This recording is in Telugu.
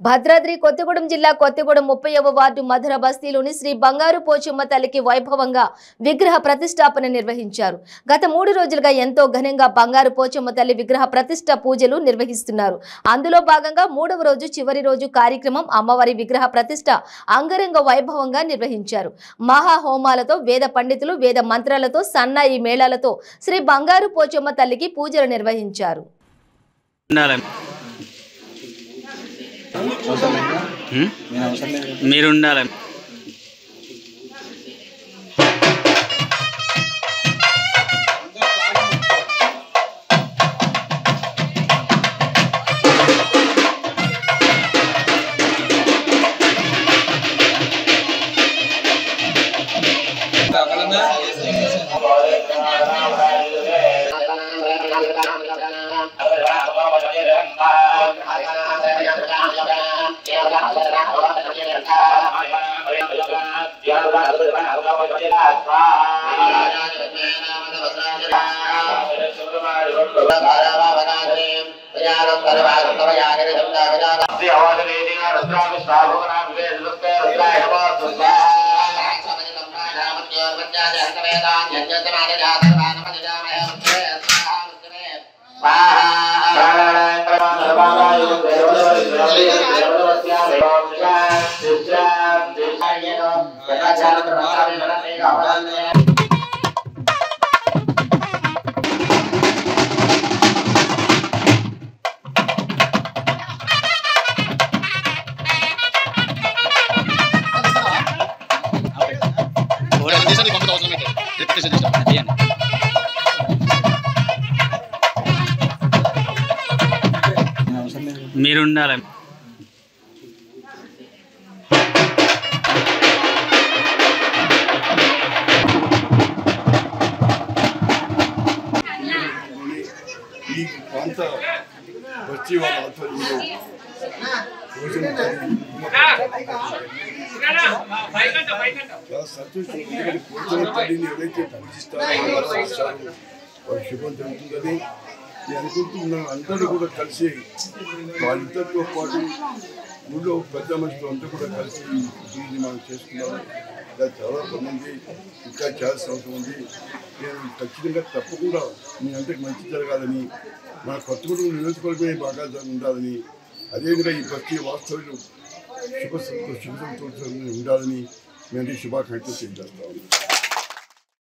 భద్రాద్రి కొత్తగూడెం జిల్లా కొత్తగూడెం 30వ వార్డు మధుర బస్తీలోని శ్రీ బంగారు పోచమ్మ తల్లికి వైభవంగా విగ్రహ ప్రతిష్టాపన నిర్వహించారు. గత 3 రోజులుగా ఎంతో ఘనంగా బంగారు పోచమ్మ తల్లి విగ్రహ ప్రతిష్ట పూజలు నిర్వహిస్తున్నారు. అందులో భాగంగా 3వ రోజు చివరి రోజు కార్యక్రమం అమ్మవారి విగ్రహ ప్రతిష్ట అంగరంగ వైభవంగా నిర్వహించారు. మహా హోమాలతో వేద పండితులు వేద మంత్రాలతో సన్నాయి మేళాలతో శ్రీ బంగారు పోచమ్మ తల్లికి పూజలు నిర్వహించారు. మీరు ఉండాలి. మీరు ఉండాలి. ఈ ప్రాంత వచ్చి వాళ్ళ ఆధ్వర్యంలో చాలా సంతోషం. ఎందుకంటే పోచమ్మ తల్లిని ఎవరైతే పూజిస్తారో వారి శుభం జరుగుతుందని నేను అనుకుంటున్నాను. అందరూ కూడా కలిసి వాళ్ళిద్దరితో పాటు ఊళ్ళో పెద్ద మనుషులు అంతా కూడా కలిసి దీన్ని మనం చేసుకున్నాము. ఇలా చాలా పనుంది, ఇంకా చేయాల్సిన అవసరం ఉంది. నేను ఖచ్చితంగా తప్పకుండా మీ అందరికి మంచి జరగాలని, మన కొత్తగూడెం నియోజకవర్గమే బాగా ఉండాలని, అదేవిధంగా ఈ ప్రతి వాస్తవులు శుభ సంతోషం ఉండాలని మీ అందరికీ శుభాకాంక్షలు తెలియజేస్తాను.